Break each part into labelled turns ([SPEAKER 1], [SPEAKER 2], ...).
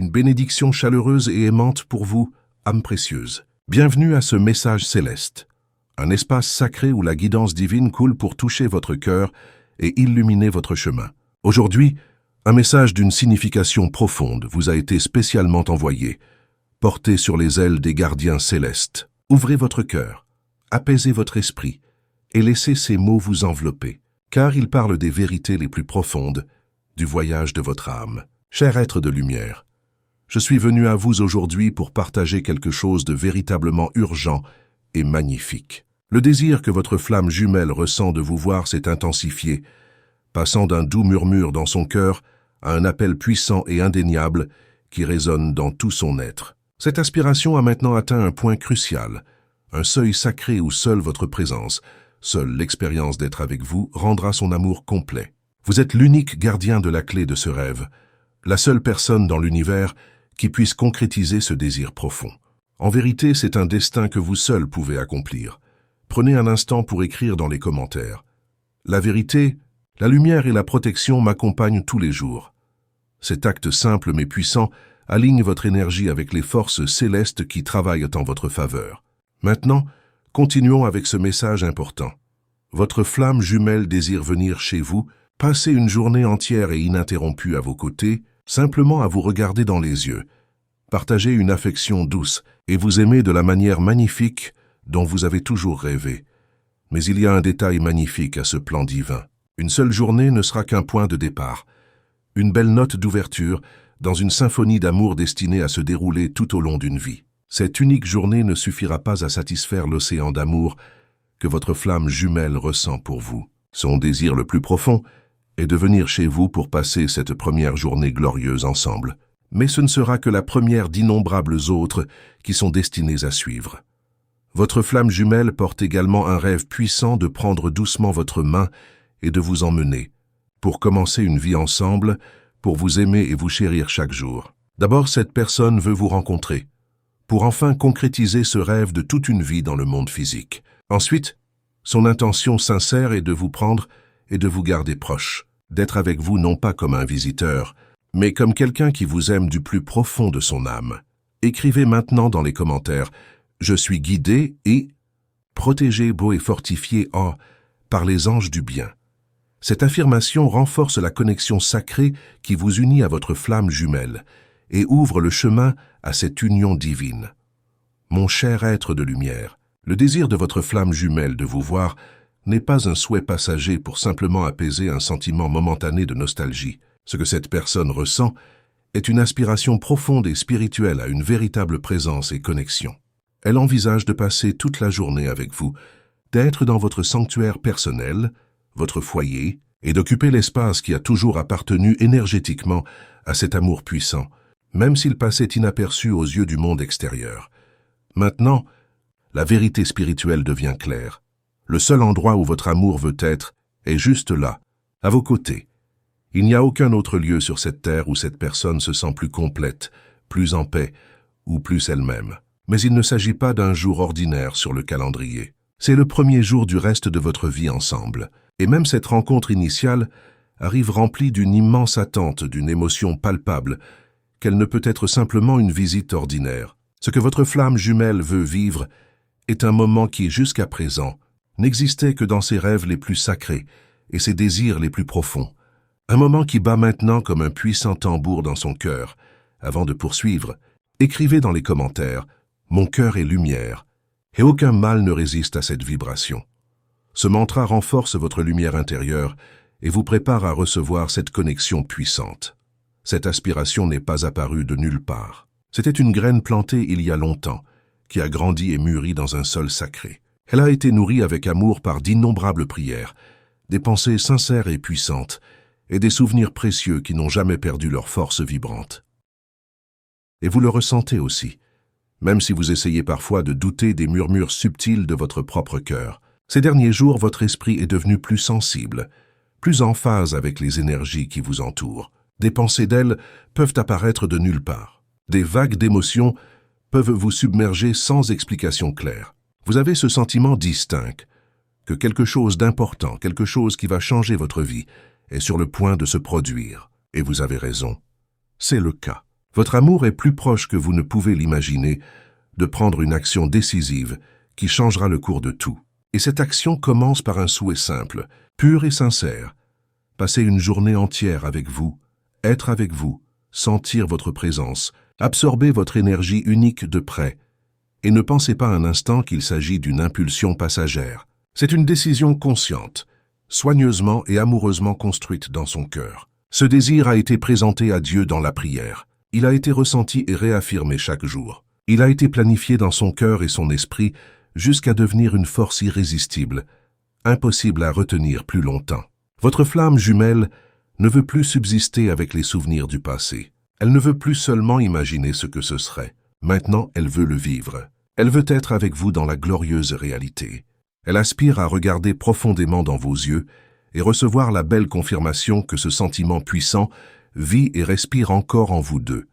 [SPEAKER 1] une bénédiction chaleureuse et aimante pour vous, âme précieuse. Bienvenue à ce message céleste, un espace sacré où la guidance divine coule pour toucher votre cœur et illuminer votre chemin. Aujourd'hui, un message d'une signification profonde vous a été spécialement envoyé. Porté sur les ailes des gardiens célestes. Ouvrez votre cœur, apaisez votre esprit et laissez ces mots vous envelopper, car ils parlent des vérités les plus profondes du voyage de votre âme. Cher être de lumière, je suis venu à vous aujourd'hui pour partager quelque chose de véritablement urgent et magnifique. Le désir que votre flamme jumelle ressent de vous voir s'est intensifié, passant d'un doux murmure dans son cœur à un appel puissant et indéniable qui résonne dans tout son être. Cette aspiration a maintenant atteint un point crucial, un seuil sacré où seule votre présence, seule l'expérience d'être avec vous, rendra son amour complet. Vous êtes l'unique gardien de la clé de ce rêve, la seule personne dans l'univers qui puisse concrétiser ce désir profond. En vérité, c'est un destin que vous seul pouvez accomplir. Prenez un instant pour écrire dans les commentaires. La vérité, la lumière et la protection m'accompagnent tous les jours. Cet acte simple mais puissant aligne votre énergie avec les forces célestes qui travaillent en votre faveur. Maintenant, continuons avec ce message important. Votre flamme jumelle désire venir chez vous, passer une journée entière et ininterrompue à vos côtés, simplement à vous regarder dans les yeux, partager une affection douce et vous aimer de la manière magnifique dont vous avez toujours rêvé. Mais il y a un détail magnifique à ce plan divin. Une seule journée ne sera qu'un point de départ, une belle note d'ouverture dans une symphonie d'amour destinée à se dérouler tout au long d'une vie. Cette unique journée ne suffira pas à satisfaire l'océan d'amour que votre flamme jumelle ressent pour vous. Son désir le plus profond est de venir chez vous pour passer cette première journée glorieuse ensemble. Mais ce ne sera que la première d'innombrables autres qui sont destinées à suivre. Votre flamme jumelle porte également un rêve puissant de prendre doucement votre main et de vous emmener, pour commencer une vie ensemble, pour vous aimer et vous chérir chaque jour. D'abord, cette personne veut vous rencontrer, pour enfin concrétiser ce rêve de toute une vie dans le monde physique. Ensuite, son intention sincère est de vous prendre et de vous garder proche, d'être avec vous non pas comme un visiteur, mais comme quelqu'un qui vous aime du plus profond de son âme. Écrivez maintenant dans les commentaires « Je suis guidé et protégé, beau et fortifié par les anges du bien ». Cette affirmation renforce la connexion sacrée qui vous unit à votre flamme jumelle et ouvre le chemin à cette union divine. Mon cher être de lumière, le désir de votre flamme jumelle de vous voir n'est pas un souhait passager pour simplement apaiser un sentiment momentané de nostalgie. Ce que cette personne ressent est une aspiration profonde et spirituelle à une véritable présence et connexion. Elle envisage de passer toute la journée avec vous, d'être dans votre sanctuaire personnel, votre foyer, et d'occuper l'espace qui a toujours appartenu énergétiquement à cet amour puissant, même s'il passait inaperçu aux yeux du monde extérieur. Maintenant, la vérité spirituelle devient claire. Le seul endroit où votre amour veut être est juste là, à vos côtés. Il n'y a aucun autre lieu sur cette terre où cette personne se sent plus complète, plus en paix ou plus elle-même. Mais il ne s'agit pas d'un jour ordinaire sur le calendrier. C'est le premier jour du reste de votre vie ensemble. Et même cette rencontre initiale arrive remplie d'une immense attente, d'une émotion palpable, qu'elle ne peut être simplement une visite ordinaire. Ce que votre flamme jumelle veut vivre est un moment qui, jusqu'à présent, n'existait que dans ses rêves les plus sacrés et ses désirs les plus profonds. Un moment qui bat maintenant comme un puissant tambour dans son cœur. Avant de poursuivre, écrivez dans les commentaires « Mon cœur est lumière » et aucun mal ne résiste à cette vibration. Ce mantra renforce votre lumière intérieure et vous prépare à recevoir cette connexion puissante. Cette aspiration n'est pas apparue de nulle part. C'était une graine plantée il y a longtemps, qui a grandi et mûri dans un sol sacré. Elle a été nourrie avec amour par d'innombrables prières, des pensées sincères et puissantes, et des souvenirs précieux qui n'ont jamais perdu leur force vibrante. Et vous le ressentez aussi, même si vous essayez parfois de douter des murmures subtils de votre propre cœur. Ces derniers jours, votre esprit est devenu plus sensible, plus en phase avec les énergies qui vous entourent. Des pensées d'elles peuvent apparaître de nulle part. Des vagues d'émotions peuvent vous submerger sans explication claire. Vous avez ce sentiment distinct que quelque chose d'important, quelque chose qui va changer votre vie, est sur le point de se produire. Et vous avez raison. C'est le cas. Votre amour est plus proche que vous ne pouvez l'imaginer de prendre une action décisive qui changera le cours de tout. Et cette action commence par un souhait simple, pur et sincère. Passer une journée entière avec vous, être avec vous, sentir votre présence, absorber votre énergie unique de près. Et ne pensez pas un instant qu'il s'agit d'une impulsion passagère. C'est une décision consciente, soigneusement et amoureusement construite dans son cœur. Ce désir a été présenté à Dieu dans la prière. Il a été ressenti et réaffirmé chaque jour. Il a été planifié dans son cœur et son esprit jusqu'à devenir une force irrésistible, impossible à retenir plus longtemps. Votre flamme jumelle ne veut plus subsister avec les souvenirs du passé. Elle ne veut plus seulement imaginer ce que ce serait. Maintenant, elle veut le vivre. Elle veut être avec vous dans la glorieuse réalité. Elle aspire à regarder profondément dans vos yeux et recevoir la belle confirmation que ce sentiment puissant vit et respire encore en vous deux.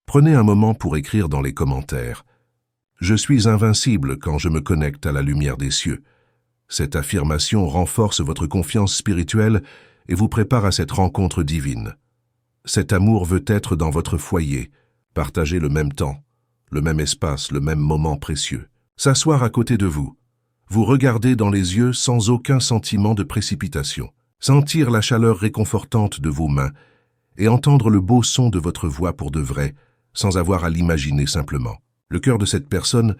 [SPEAKER 1] Prenez un moment pour écrire dans les commentaires « Je suis invincible quand je me connecte à la lumière des cieux ». Cette affirmation renforce votre confiance spirituelle et vous prépare à cette rencontre divine. Cet amour veut être dans votre foyer, partager le même temps, le même espace, le même moment précieux. S'asseoir à côté de vous, vous regarder dans les yeux sans aucun sentiment de précipitation, sentir la chaleur réconfortante de vos mains et entendre le beau son de votre voix pour de vrai, sans avoir à l'imaginer simplement. Le cœur de cette personne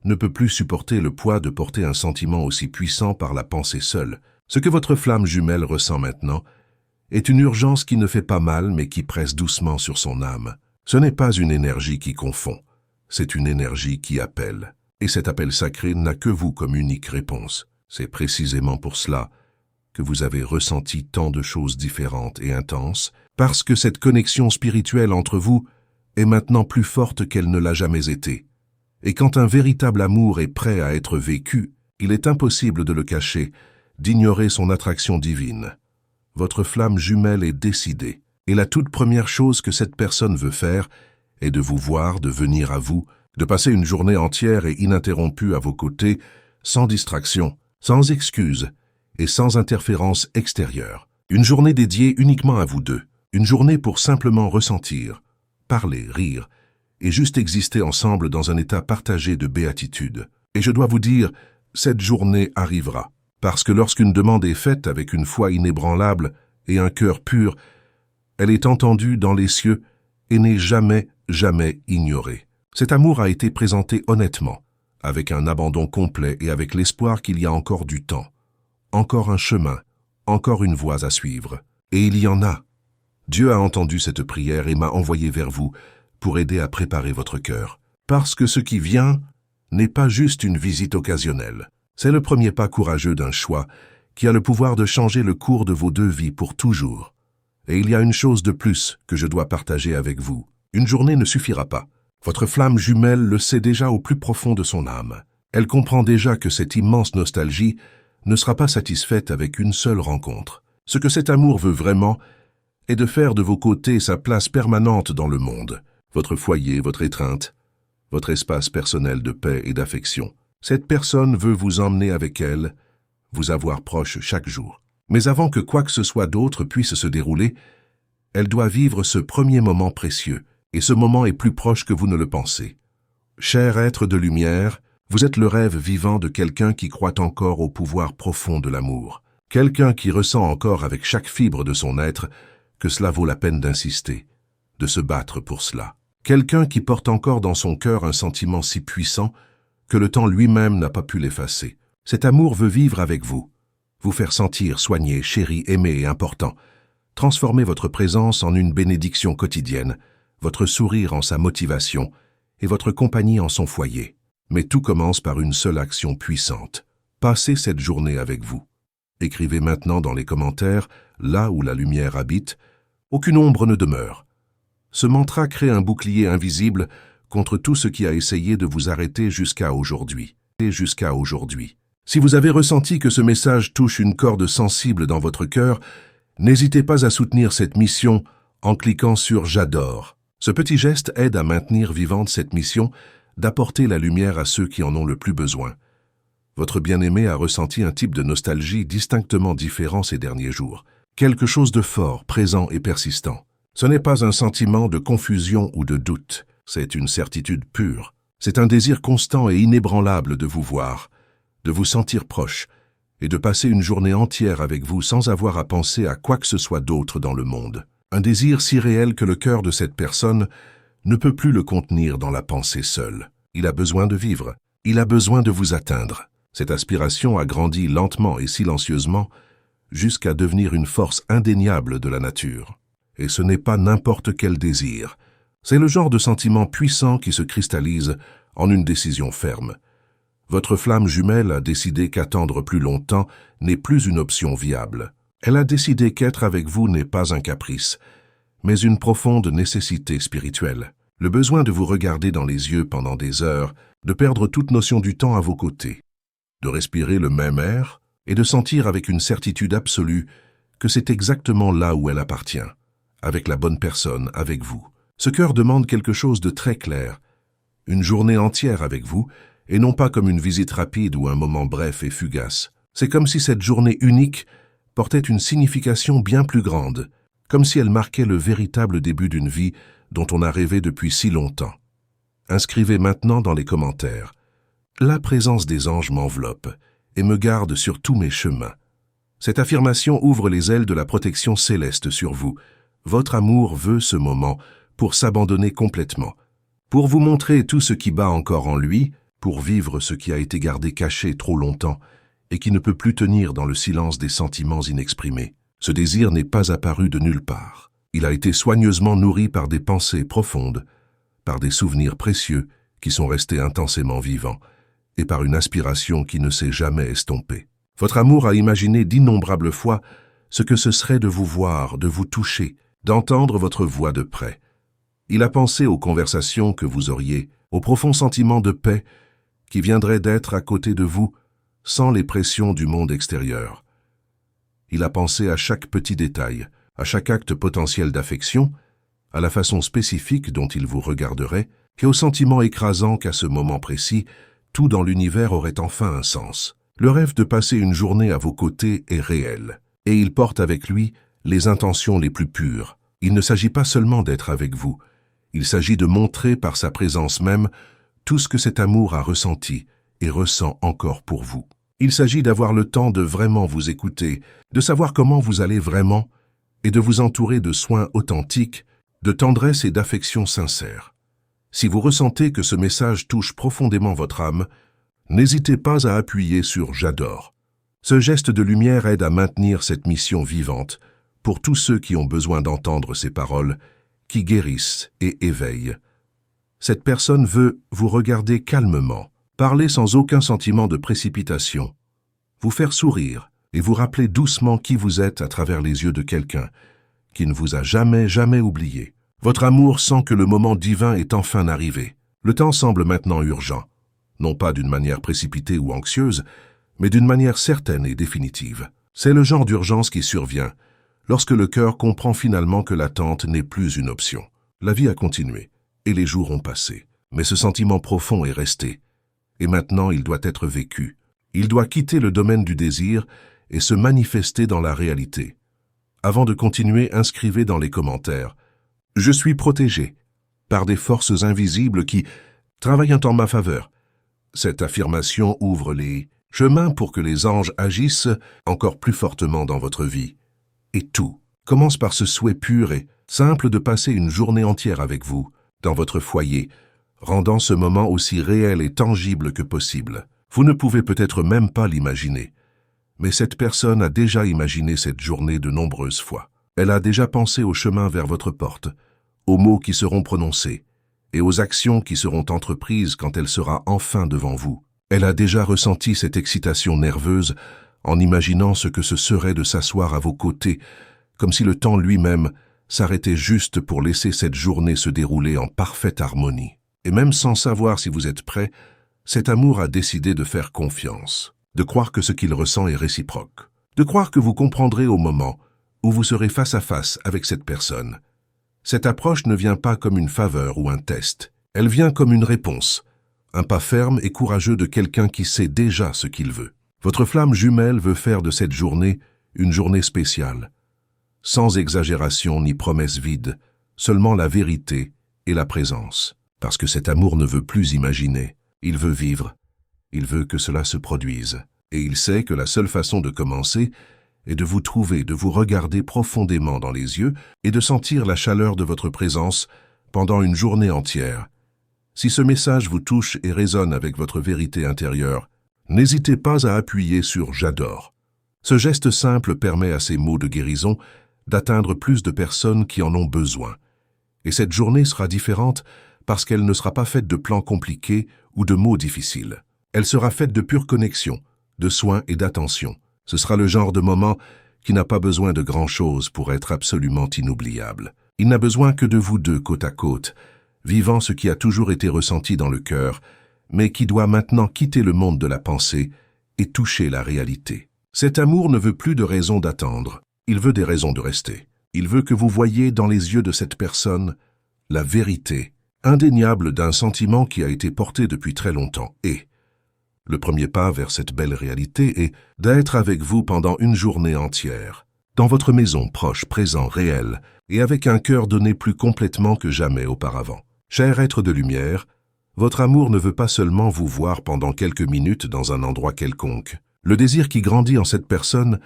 [SPEAKER 1] ne peut plus supporter le poids de porter un sentiment aussi puissant par la pensée seule. Ce que votre flamme jumelle ressent maintenant est une urgence qui ne fait pas mal mais qui presse doucement sur son âme. Ce n'est pas une énergie qui confond, c'est une énergie qui appelle. Et cet appel sacré n'a que vous comme unique réponse. C'est précisément pour cela que vous avez ressenti tant de choses différentes et intenses, parce que cette connexion spirituelle entre vous est maintenant plus forte qu'elle ne l'a jamais été. Et quand un véritable amour est prêt à être vécu, il est impossible de le cacher, d'ignorer son attraction divine. Votre flamme jumelle est décidée, et la toute première chose que cette personne veut faire est de vous voir, de venir à vous, de passer une journée entière et ininterrompue à vos côtés, sans distraction, sans excuse et sans interférence extérieure. Une journée dédiée uniquement à vous deux, une journée pour simplement ressentir, parler, rire, et juste exister ensemble dans un état partagé de béatitude. Et je dois vous dire, cette journée arrivera, parce que lorsqu'une demande est faite avec une foi inébranlable et un cœur pur, elle est entendue dans les cieux et n'est jamais, jamais ignorée. Cet amour a été présenté honnêtement, avec un abandon complet et avec l'espoir qu'il y a encore du temps, encore un chemin, encore une voie à suivre. Et il y en a. Dieu a entendu cette prière et m'a envoyé vers vous pour aider à préparer votre cœur. Parce que ce qui vient n'est pas juste une visite occasionnelle. C'est le premier pas courageux d'un choix qui a le pouvoir de changer le cours de vos deux vies pour toujours. Et il y a une chose de plus que je dois partager avec vous. Une journée ne suffira pas. Votre flamme jumelle le sait déjà au plus profond de son âme. Elle comprend déjà que cette immense nostalgie ne sera pas satisfaite avec une seule rencontre. Ce que cet amour veut vraiment est de faire de vos côtés sa place permanente dans le monde, votre foyer, votre étreinte, votre espace personnel de paix et d'affection. Cette personne veut vous emmener avec elle, vous avoir proche chaque jour. Mais avant que quoi que ce soit d'autre puisse se dérouler, elle doit vivre ce premier moment précieux, et ce moment est plus proche que vous ne le pensez. Cher être de lumière, vous êtes le rêve vivant de quelqu'un qui croit encore au pouvoir profond de l'amour. Quelqu'un qui ressent encore avec chaque fibre de son être que cela vaut la peine d'insister, de se battre pour cela. Quelqu'un qui porte encore dans son cœur un sentiment si puissant que le temps lui-même n'a pas pu l'effacer. Cet amour veut vivre avec vous, vous faire sentir soigné, chéri, aimé et important, transformer votre présence en une bénédiction quotidienne, votre sourire en sa motivation et votre compagnie en son foyer. Mais tout commence par une seule action puissante. Passez cette journée avec vous. Écrivez maintenant dans les commentaires, là où la lumière habite, aucune ombre ne demeure. Ce mantra crée un bouclier invisible contre tout ce qui a essayé de vous arrêter jusqu'à aujourd'hui. Si vous avez ressenti que ce message touche une corde sensible dans votre cœur, n'hésitez pas à soutenir cette mission en cliquant sur « J'adore ». Ce petit geste aide à maintenir vivante cette mission d'apporter la lumière à ceux qui en ont le plus besoin. Votre bien-aimé a ressenti un type de nostalgie distinctement différent ces derniers jours. Quelque chose de fort, présent et persistant. Ce n'est pas un sentiment de confusion ou de doute, c'est une certitude pure. C'est un désir constant et inébranlable de vous voir, de vous sentir proche, et de passer une journée entière avec vous sans avoir à penser à quoi que ce soit d'autre dans le monde. Un désir si réel que le cœur de cette personne ne peut plus le contenir dans la pensée seule. Il a besoin de vivre, il a besoin de vous atteindre. Cette aspiration a grandi lentement et silencieusement jusqu'à devenir une force indéniable de la nature. Et ce n'est pas n'importe quel désir. C'est le genre de sentiment puissant qui se cristallise en une décision ferme. Votre flamme jumelle a décidé qu'attendre plus longtemps n'est plus une option viable. Elle a décidé qu'être avec vous n'est pas un caprice, mais une profonde nécessité spirituelle. Le besoin de vous regarder dans les yeux pendant des heures, de perdre toute notion du temps à vos côtés, de respirer le même air et de sentir avec une certitude absolue que c'est exactement là où elle appartient, avec la bonne personne, avec vous. Ce cœur demande quelque chose de très clair, une journée entière avec vous, et non pas comme une visite rapide ou un moment bref et fugace. C'est comme si cette journée unique portait une signification bien plus grande, comme si elle marquait le véritable début d'une vie dont on a rêvé depuis si longtemps. Inscrivez maintenant dans les commentaires « La présence des anges m'enveloppe et me garde sur tous mes chemins ». Cette affirmation ouvre les ailes de la protection céleste sur vous. Votre amour veut ce moment pour s'abandonner complètement, pour vous montrer tout ce qui bat encore en lui, pour vivre ce qui a été gardé caché trop longtemps et qui ne peut plus tenir dans le silence des sentiments inexprimés. Ce désir n'est pas apparu de nulle part. Il a été soigneusement nourri par des pensées profondes, par des souvenirs précieux qui sont restés intensément vivants et par une aspiration qui ne s'est jamais estompée. Votre amour a imaginé d'innombrables fois ce que ce serait de vous voir, de vous toucher, d'entendre votre voix de près. Il a pensé aux conversations que vous auriez, aux profonds sentiments de paix qui viendraient d'être à côté de vous sans les pressions du monde extérieur. Il a pensé à chaque petit détail, à chaque acte potentiel d'affection, à la façon spécifique dont il vous regarderait, et au sentiment écrasant qu'à ce moment précis, tout dans l'univers aurait enfin un sens. Le rêve de passer une journée à vos côtés est réel, et il porte avec lui les intentions les plus pures. Il ne s'agit pas seulement d'être avec vous, il s'agit de montrer par sa présence même tout ce que cet amour a ressenti et ressent encore pour vous. Il s'agit d'avoir le temps de vraiment vous écouter, de savoir comment vous allez vraiment, et de vous entourer de soins authentiques, de tendresse et d'affection sincère. Si vous ressentez que ce message touche profondément votre âme, n'hésitez pas à appuyer sur « J'adore ». Ce geste de lumière aide à maintenir cette mission vivante pour tous ceux qui ont besoin d'entendre ces paroles, qui guérissent et éveillent. Cette personne veut vous regarder calmement, parler sans aucun sentiment de précipitation, vous faire sourire et vous rappeler doucement qui vous êtes à travers les yeux de quelqu'un qui ne vous a jamais oublié. Votre amour sent que le moment divin est enfin arrivé. Le temps semble maintenant urgent, non pas d'une manière précipitée ou anxieuse, mais d'une manière certaine et définitive. C'est le genre d'urgence qui survient lorsque le cœur comprend finalement que l'attente n'est plus une option. La vie a continué, et les jours ont passé, mais ce sentiment profond est resté. Et maintenant, il doit être vécu. Il doit quitter le domaine du désir et se manifester dans la réalité. Avant de continuer, inscrivez dans les commentaires « Je suis protégé par des forces invisibles qui travaillent en ma faveur ». Cette affirmation ouvre les chemins pour que les anges agissent encore plus fortement dans votre vie. Et tout commence par ce souhait pur et simple de passer une journée entière avec vous, dans votre foyer, rendant ce moment aussi réel et tangible que possible. Vous ne pouvez peut-être même pas l'imaginer, mais cette personne a déjà imaginé cette journée de nombreuses fois. Elle a déjà pensé au chemin vers votre porte, aux mots qui seront prononcés et aux actions qui seront entreprises quand elle sera enfin devant vous. Elle a déjà ressenti cette excitation nerveuse en imaginant ce que ce serait de s'asseoir à vos côtés, comme si le temps lui-même s'arrêtait juste pour laisser cette journée se dérouler en parfaite harmonie. Et même sans savoir si vous êtes prêt, cet amour a décidé de faire confiance, de croire que ce qu'il ressent est réciproque, de croire que vous comprendrez au moment où vous serez face à face avec cette personne. Cette approche ne vient pas comme une faveur ou un test, elle vient comme une réponse, un pas ferme et courageux de quelqu'un qui sait déjà ce qu'il veut. Votre flamme jumelle veut faire de cette journée une journée spéciale. sans exagération ni promesse vide, seulement la vérité et la présence. Parce que cet amour ne veut plus imaginer, il veut vivre, il veut que cela se produise. Et il sait que la seule façon de commencer est de vous trouver, de vous regarder profondément dans les yeux et de sentir la chaleur de votre présence pendant une journée entière. Si ce message vous touche et résonne avec votre vérité intérieure, n'hésitez pas à appuyer sur « J'adore ». Ce geste simple permet à ces mots de guérison d'atteindre plus de personnes qui en ont besoin. Et cette journée sera différente parce qu'elle ne sera pas faite de plans compliqués ou de mots difficiles. Elle sera faite de pure connexion, de soins et d'attention. Ce sera le genre de moment qui n'a pas besoin de grand-chose pour être absolument inoubliable. Il n'a besoin que de vous deux côte à côte, vivant ce qui a toujours été ressenti dans le cœur, mais qui doit maintenant quitter le monde de la pensée et toucher la réalité. Cet amour ne veut plus de raisons d'attendre, il veut des raisons de rester. Il veut que vous voyiez dans les yeux de cette personne la vérité indéniable d'un sentiment qui a été porté depuis très longtemps. Et le premier pas vers cette belle réalité est d'être avec vous pendant une journée entière, dans votre maison proche, présent, réel, et avec un cœur donné plus complètement que jamais auparavant. Cher être de lumière, votre amour ne veut pas seulement vous voir pendant quelques minutes dans un endroit quelconque. Le désir qui grandit en cette personne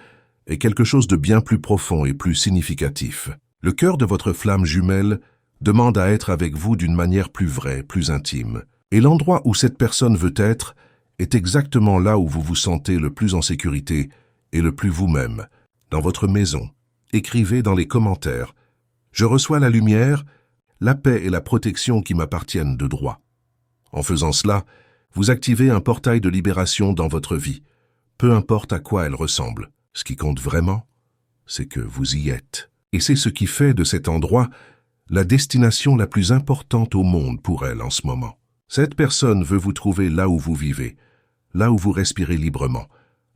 [SPEAKER 1] est quelque chose de bien plus profond et plus significatif. Le cœur de votre flamme jumelle demande à être avec vous d'une manière plus vraie, plus intime. Et l'endroit où cette personne veut être est exactement là où vous vous sentez le plus en sécurité et le plus vous-même, dans votre maison. Écrivez dans les commentaires « Je reçois la lumière, la paix et la protection qui m'appartiennent de droit ». En faisant cela, vous activez un portail de libération dans votre vie, peu importe à quoi elle ressemble. Ce qui compte vraiment, c'est que vous y êtes. Et c'est ce qui fait de cet endroit la destination la plus importante au monde pour elle en ce moment. Cette personne veut vous trouver là où vous vivez, là où vous respirez librement,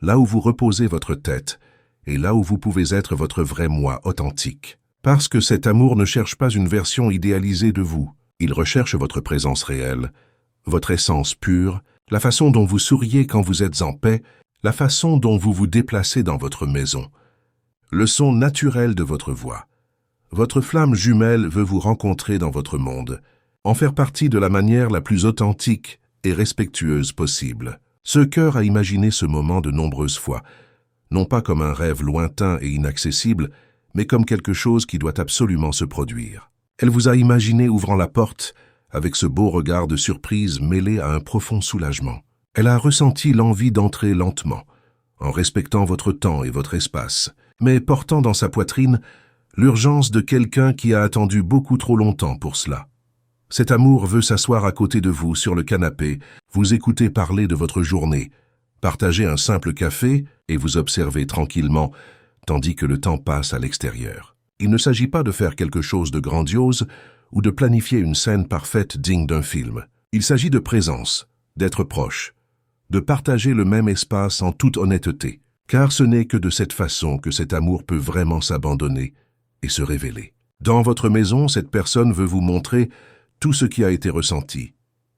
[SPEAKER 1] là où vous reposez votre tête, et là où vous pouvez être votre vrai moi authentique. Parce que cet amour ne cherche pas une version idéalisée de vous, il recherche votre présence réelle, votre essence pure, la façon dont vous souriez quand vous êtes en paix, la façon dont vous vous déplacez dans votre maison, le son naturel de votre voix. Votre flamme jumelle veut vous rencontrer dans votre monde, en faire partie de la manière la plus authentique et respectueuse possible. Ce cœur a imaginé ce moment de nombreuses fois, non pas comme un rêve lointain et inaccessible, mais comme quelque chose qui doit absolument se produire. Elle vous a imaginé ouvrant la porte avec ce beau regard de surprise mêlé à un profond soulagement. Elle a ressenti l'envie d'entrer lentement, en respectant votre temps et votre espace, mais portant dans sa poitrine l'urgence de quelqu'un qui a attendu beaucoup trop longtemps pour cela. Cet amour veut s'asseoir à côté de vous sur le canapé, vous écouter parler de votre journée, partager un simple café et vous observer tranquillement, tandis que le temps passe à l'extérieur. Il ne s'agit pas de faire quelque chose de grandiose ou de planifier une scène parfaite digne d'un film. Il s'agit de présence, d'être proche, de partager le même espace en toute honnêteté, car ce n'est que de cette façon que cet amour peut vraiment s'abandonner et se révéler. Dans votre maison, cette personne veut vous montrer tout ce qui a été ressenti,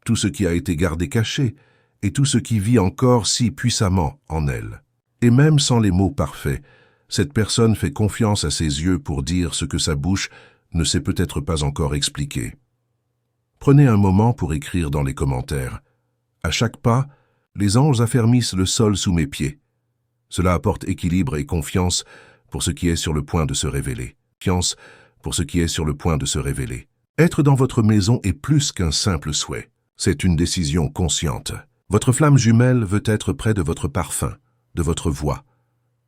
[SPEAKER 1] tout ce qui a été gardé caché, et tout ce qui vit encore si puissamment en elle. Et même sans les mots parfaits, cette personne fait confiance à ses yeux pour dire ce que sa bouche ne sait peut-être pas encore expliquer. Prenez un moment pour écrire dans les commentaires. À chaque pas, les anges affermissent le sol sous mes pieds. Cela apporte équilibre et confiance pour ce qui est sur le point de se révéler. Confiance pour ce qui est sur le point de se révéler. Être dans votre maison est plus qu'un simple souhait. C'est une décision consciente. Votre flamme jumelle veut être près de votre parfum, de votre voix,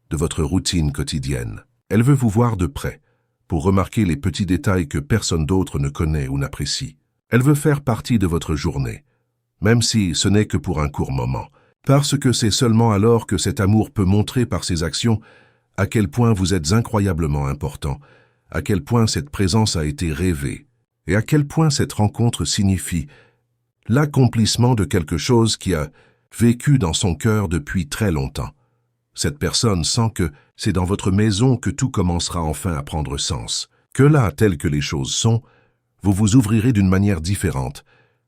[SPEAKER 1] de votre routine quotidienne. Elle veut vous voir de près, pour remarquer les petits détails que personne d'autre ne connaît ou n'apprécie. Elle veut faire partie de votre journée, même si ce n'est que pour un court moment, parce que c'est seulement alors que cet amour peut montrer par ses actions à quel point vous êtes incroyablement important, à quel point cette présence a été rêvée, et à quel point cette rencontre signifie l'accomplissement de quelque chose qui a vécu dans son cœur depuis très longtemps. Cette personne sent que c'est dans votre maison que tout commencera enfin à prendre sens, que là, telles que les choses sont, vous vous ouvrirez d'une manière différente,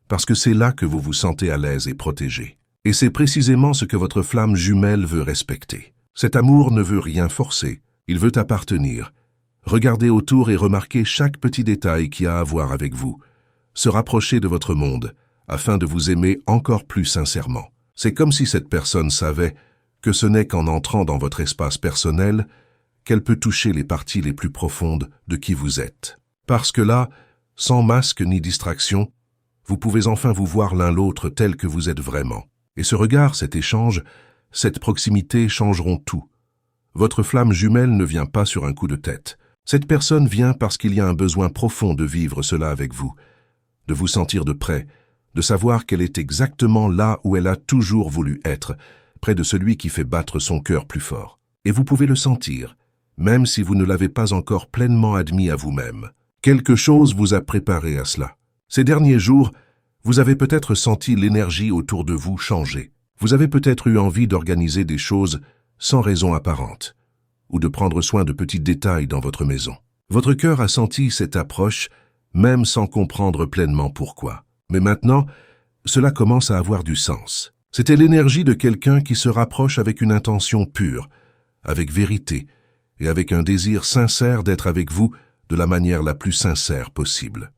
[SPEAKER 1] parce que c'est là que vous vous sentez à l'aise et protégé. Et c'est précisément ce que votre flamme jumelle veut respecter. Cet amour ne veut rien forcer, il veut appartenir, Regardez autour et remarquez chaque petit détail qui a à voir avec vous. Se rapprocher de votre monde, afin de vous aimer encore plus sincèrement. C'est comme si cette personne savait que ce n'est qu'en entrant dans votre espace personnel qu'elle peut toucher les parties les plus profondes de qui vous êtes. Parce que là, sans masque ni distraction, vous pouvez enfin vous voir l'un l'autre tel que vous êtes vraiment. Et ce regard, cet échange, cette proximité changeront tout. Votre flamme jumelle ne vient pas sur un coup de tête. Cette personne vient parce qu'il y a un besoin profond de vivre cela avec vous, de vous sentir de près, de savoir qu'elle est exactement là où elle a toujours voulu être, près de celui qui fait battre son cœur plus fort. Et vous pouvez le sentir, même si vous ne l'avez pas encore pleinement admis à vous-même. Quelque chose vous a préparé à cela. Ces derniers jours, vous avez peut-être senti l'énergie autour de vous changer. Vous avez peut-être eu envie d'organiser des choses sans raison apparente, ou de prendre soin de petits détails dans votre maison. Votre cœur a senti cette approche, même sans comprendre pleinement pourquoi. Mais maintenant, cela commence à avoir du sens. C'était l'énergie de quelqu'un qui se rapproche avec une intention pure, avec vérité, et avec un désir sincère d'être avec vous de la manière la plus sincère possible.